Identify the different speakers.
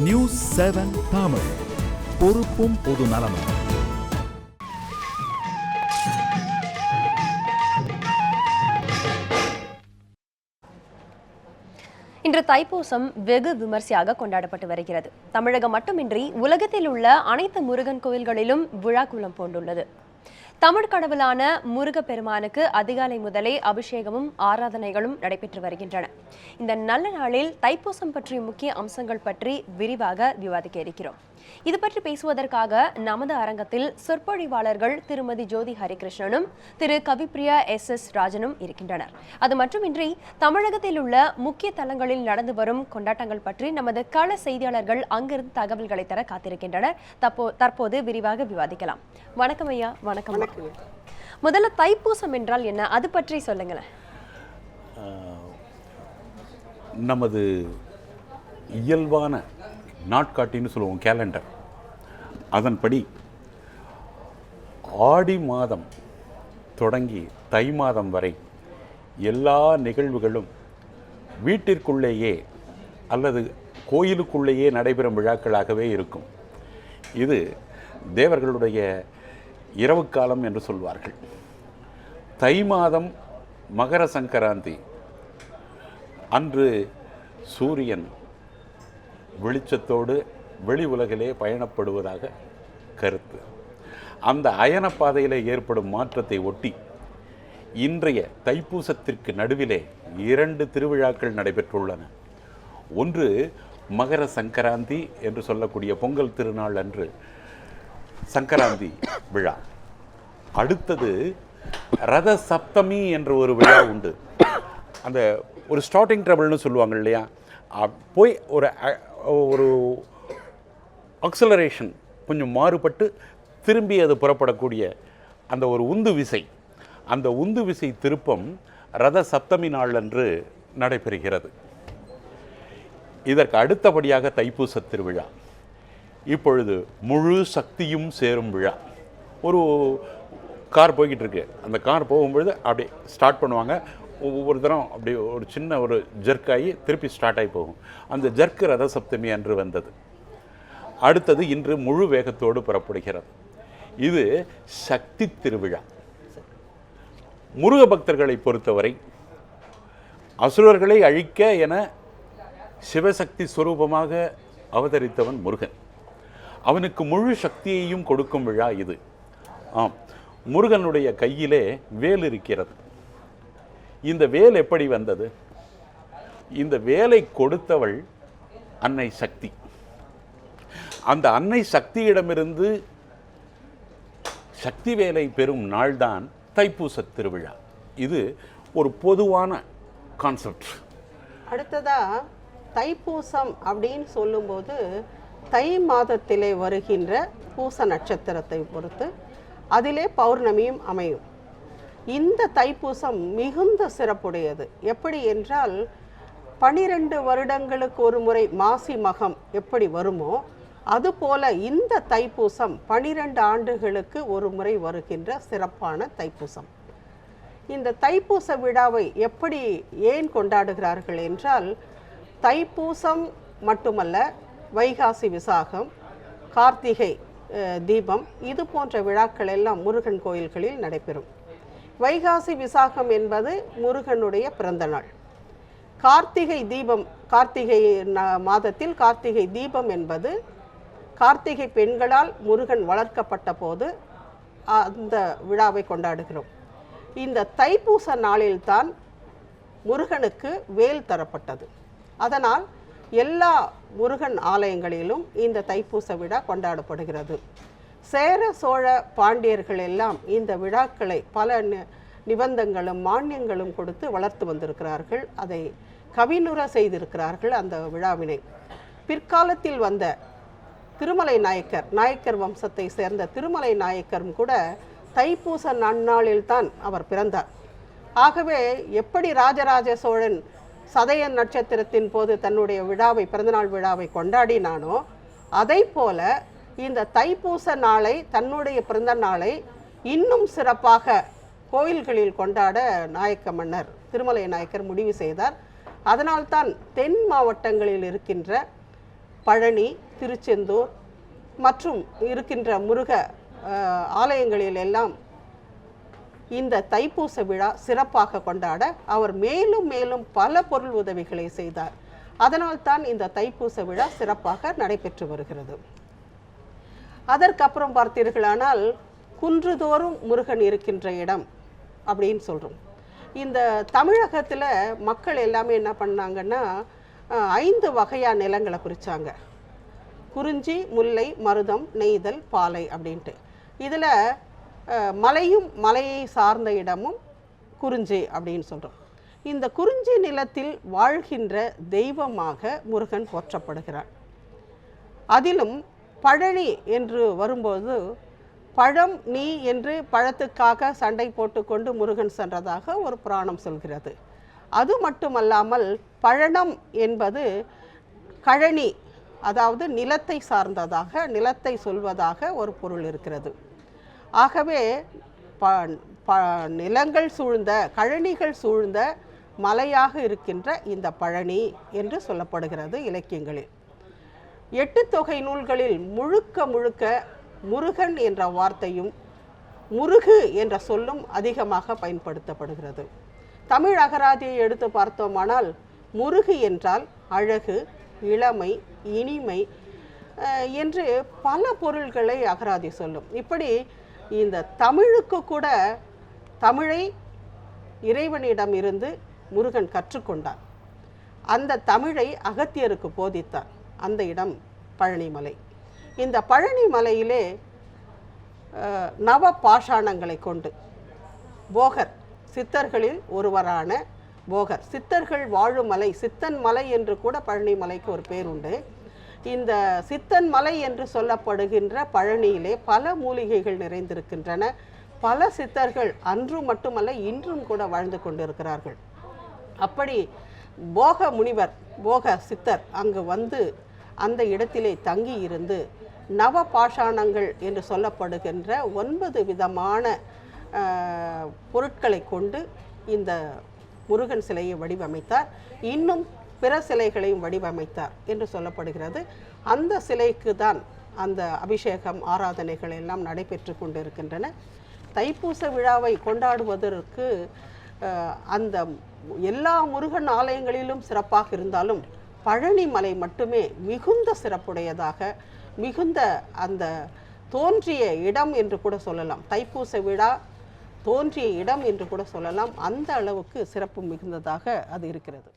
Speaker 1: News 7 Tamil, பொறுப்பும் பொது நலமும்.
Speaker 2: இன்று தைப்பூசம் வெகு விமர்சையாக கொண்டாடப்பட்டு வருகிறது. தமிழகம் மட்டுமின்றி உலகத்தில் உள்ள அனைத்து முருகன் கோயில்களிலும் விழாக்குளம் பூண்டுள்ளது. தமிழ் கடவுளான முருகப்பெருமானுக்கு அதிகாலை முதலே அபிஷேகமும் ஆராதனைகளும் நடைபெற்று வருகின்றன. இந்த நல்ல நாளில் தைப்பூசம் பற்றிய முக்கிய அம்சங்கள் பற்றி விரிவாக விவாதிக்க இருக்கிறோம். இது பற்றி பேசுவதற்காக நமது அரங்கத்தில் சொற்பொழிவாளர்கள் திருமதி ஜோதி ஹரிகிருஷ்ணனும் திரு கவிப்பிரியா SS ராஜனும் இருக்கின்றனர். அது மட்டுமின்றி தமிழகத்தில் உள்ள முக்கிய தலங்களில் நடந்து வரும் கொண்டாட்டங்கள் பற்றி நமது கள செய்தியாளர்கள் அங்கிருந்து தகவல்களை தர காத்திருக்கின்றனர். தற்போது விரிவாக விவாதிக்கலாம். வணக்கம் ஐயா. வணக்கம். முதல்ல தைப்பூசம் என்றால் என்ன, அது பற்றி சொல்லுங்களேன்.
Speaker 3: நமது இயல்பான நாட்காட்டின்னு சொல்லுவோம், கேலண்டர். அதன்படி ஆடி மாதம் தொடங்கி தை மாதம் வரை எல்லா நிகழ்வுகளும் வீட்டிற்குள்ளேயே அல்லது கோயிலுக்குள்ளேயே நடைபெறும் விழாக்களாகவே இருக்கும். இது தேவர்களுடைய இரவு காலம் என்று சொல்வார்கள். தை மாதம் மகர சங்கராந்தி அன்று சூரியன் வெளிச்சத்தோடு வெளி உலகிலே பயணப்படுவதாக கருத்து. அந்த அயன பாதையில் ஏற்படும் மாற்றத்தை ஒட்டி இன்றைய தைப்பூசத்திற்கு நடுவிலே 2 திருவிழாக்கள் நடைபெற்றுள்ளன. ஒன்று மகர சங்கராந்தி என்று சொல்லக்கூடிய பொங்கல் திருநாள் அன்று சங்கராந்தி விழா. அடுத்தது ரத சப்தமி என்ற ஒரு விழா உண்டு. அந்த ஒரு ஸ்டார்டிங் ட்ரபிள்னு சொல்லுவாங்க இல்லையா, போய் ஒரு அக்சலரேஷன் கொஞ்சம் மாறுபட்டு திரும்பி அது புறப்படக்கூடிய அந்த ஒரு உந்து விசை, அந்த உந்து விசை திருப்பம் ரத சப்தமி நாள் அன்று நடைபெறுகிறது. இதற்கு அடுத்தபடியாக தைப்பூச திருவிழா. இப்பொழுது முழு சக்தியும் சேரும் விழா. ஒரு கார் போய்கிட்டு இருக்கு, அந்த கார் போகும்பொழுது அப்படியே ஸ்டார்ட் பண்ணுவாங்க. ஒவ்வொரு தரம் அப்படி ஒரு சின்ன ஒரு ஜர்க் ஆகி திருப்பி ஸ்டார்ட் ஆகி போகும். அந்த ஜர்க்கு ரத சப்தமி அன்று வந்தது. அடுத்தது இன்று முழு வேகத்தோடு புறப்படுகிறது. இது சக்தி திருவிழா. முருக பக்தர்களை பொறுத்தவரை அசுரர்களை அழிக்க என சிவசக்தி ஸ்வரூபமாக அவதரித்தவன் முருகன். அவனுக்கு முழு சக்தியையும் கொடுக்கும் விழா இது. ஆம், முருகனுடைய கையிலே வேல் இருக்கிறது. இந்த வேல் எப்படி வந்தது? இந்த வேலை கொடுத்தவள் அன்னை சக்தி. அந்த அன்னை சக்தியிடமிருந்து சக்தி வேலை பெறும் நாள்தான் தைப்பூச திருவிழா. இது ஒரு பொதுவான கான்செப்ட்.
Speaker 4: அடுத்ததா தைப்பூசம் அப்படின்னு சொல்லும்போது தை மாதத்திலே வருகின்ற பூச நட்சத்திரத்தை பொறுத்து அதிலே பௌர்ணமியும் அமையும். இந்த தைப்பூசம் மிகுந்த சிறப்புடையது. எப்படி என்றால் 12 வருடங்களுக்கு ஒரு முறை மாசி மகம் எப்படி வருமோ அதுபோல இந்த தைப்பூசம் 12 ஆண்டுகளுக்கு ஒரு முறை வருகின்ற சிறப்பான தைப்பூசம். இந்த தைப்பூச விழாவை எப்படி ஏன் கொண்டாடுகிறார்கள் என்றால், தைப்பூசம் மட்டுமல்ல, வைகாசி விசாகம், கார்த்திகை தீபம், இது போன்ற விழாக்கள் எல்லாம் முருகன் கோயில்களில் நடைபெறும். வைகாசி விசாகம் என்பது முருகனுடைய பிறந்த நாள். கார்த்திகை தீபம், கார்த்திகை மாதத்தில் கார்த்திகை தீபம் என்பது கார்த்திகை பெண்களால் முருகன் வளர்க்கப்பட்ட போது அந்த விழாவை கொண்டாடுகிறோம். இந்த தைப்பூச நாளில்தான் முருகனுக்கு வேல் தரப்பட்டது. அதனால் எல்லா முருகன் ஆலயங்களிலும் இந்த தைப்பூச விழா கொண்டாடப்படுகிறது. சேர சோழ பாண்டியர்கள் எல்லாம் இந்த விழாக்களை பல நிபந்தங்களும் மானியங்களும் கொடுத்து வளர்த்து வந்திருக்கிறார்கள். அதை கவினுர செய்திருக்கிறார்கள் அந்த விழாவினை. பிற்காலத்தில் வந்த திருமலை நாயக்கர் வம்சத்தை சேர்ந்த திருமலை நாயக்கரும் கூட தைப்பூச நன்னாளில்தான் அவர் பிறந்தார். ஆகவே எப்படி ராஜராஜ சோழன் சதய நட்சத்திரத்தின் போது தன்னுடைய விழாவை, பிறந்தநாள் விழாவை கொண்டாடினானோ, அதை போல இந்த தைப்பூச நாளை, தன்னுடைய பிறந்த நாளை இன்னும் சிறப்பாக கோயில்களில் கொண்டாட நாயக்க மன்னர் திருமலை நாயக்கர் முடிவு செய்தார். அதனால்தான் தென் மாவட்டங்களில் இருக்கின்ற பழனி, திருச்செந்தூர் மற்றும் இருக்கின்ற முருக ஆலயங்களில் எல்லாம் இந்த தைப்பூச விழா சிறப்பாக கொண்டாட அவர் மேலும் மேலும் பல பொருள் உதவிகளை செய்தார். அதனால்தான் இந்த தைப்பூச விழா சிறப்பாக நடைபெற்று வருகிறது. அதற்கப்புறம் பார்த்தீர்களானால் குன்றுதோறும் முருகன் இருக்கின்ற இடம் அப்படின்னு சொல்கிறோம். இந்த தமிழகத்தில் மக்கள் எல்லாமே என்ன பண்ணாங்கன்னா 5 வகையான நிலங்களை பிரித்தாங்க. குறிஞ்சி, முல்லை, மருதம், நெய்தல், பாலை அப்படின்ட்டு. இதில் மலையும் மலையை சார்ந்த இடமும் குறிஞ்சி அப்படின்னு சொல்கிறோம். இந்த குறிஞ்சி நிலத்தில் வாழ்கின்ற தெய்வமாக முருகன் போற்றப்படுகிறார். அதிலும் பழனி என்று வரும்போது பழம் நீ என்று பழத்துக்காக சண்டை போட்டுக்கொண்டு முருகன் சென்றதாக ஒரு புராணம் சொல்கிறது. அது மட்டுமல்லாமல் பழனம் என்பது கழனி, அதாவது நிலத்தை சார்ந்ததாக, நிலத்தை சொல்வதாக ஒரு பொருள் இருக்கிறது. ஆகவே நிலங்கள் சூழ்ந்த, கழனிகள் சூழ்ந்த மலையாக இருக்கின்ற இந்த பழனி என்று சொல்லப்படுகிறது இலக்கியங்களில். 8 தொகை நூல்களில் முழுக்க முழுக்க முருகன் என்ற வார்த்தையும் முருகு என்ற சொல்லும் அதிகமாக பயன்படுத்தப்படுகிறது. தமிழ் அகராதியை எடுத்து பார்த்தோமானால் முருகு என்றால் அழகு, இளமை, இனிமை என்று பல பொருள்களை அகராதி சொல்லும். இப்படி இந்த தமிழுக்கு கூட தமிழை இறைவனிடம் இருந்து முருகன் கற்றுக்கொண்டார். அந்த தமிழை அகத்தியருக்கு போதித்தார். அந்த இடம் பழனிமலை. இந்த பழனிமலையிலே நவ பாஷாணங்களை கொண்டு போகர், சித்தர்களில் ஒருவரான போகர், சித்தர்கள் வாழும் மலை, சித்தன் மலை என்று கூட பழனிமலைக்கு ஒரு பேர் உண்டு. இந்த சித்தன் மலை என்று சொல்லப்படுகின்ற பழனியிலே பல மூலிகைகள் நிறைந்திருக்கின்றன. பல சித்தர்கள் அன்றும் மட்டுமல்ல இன்றும் கூட வாழ்ந்து கொண்டிருக்கிறார்கள். அப்படி போக முனிவர், போக சித்தர் அங்கு வந்து அந்த இடத்திலே தங்கி இருந்து நவ பாஷாணங்கள் என்று சொல்லப்படுகின்ற 9 விதமான பொருட்களை கொண்டு இந்த முருகன் சிலையை வடிவமைத்தார். இன்னும் பிற சிலைகளையும் வடிவமைத்தார் என்று சொல்லப்படுகிறது. அந்த சிலைக்கு தான் அந்த அபிஷேகம், ஆராதனைகள் எல்லாம் நடைபெற்று கொண்டிருக்கின்றன. தைப்பூச விழாவை கொண்டாடுவதற்கு அந்த எல்லா முருகன் ஆலயங்களிலும் சிறப்பாக இருந்தாலும் பழனிமலை மட்டுமே மிகுந்த சிறப்புடையதாக, மிகுந்த அந்த தோன்றிய இடம் என்று கூட சொல்லலாம். தைப்பூச விழா தோன்றிய இடம் என்று கூட சொல்லலாம். அந்த அளவுக்கு சிறப்பு மிகுந்ததாக அது இருக்கிறது.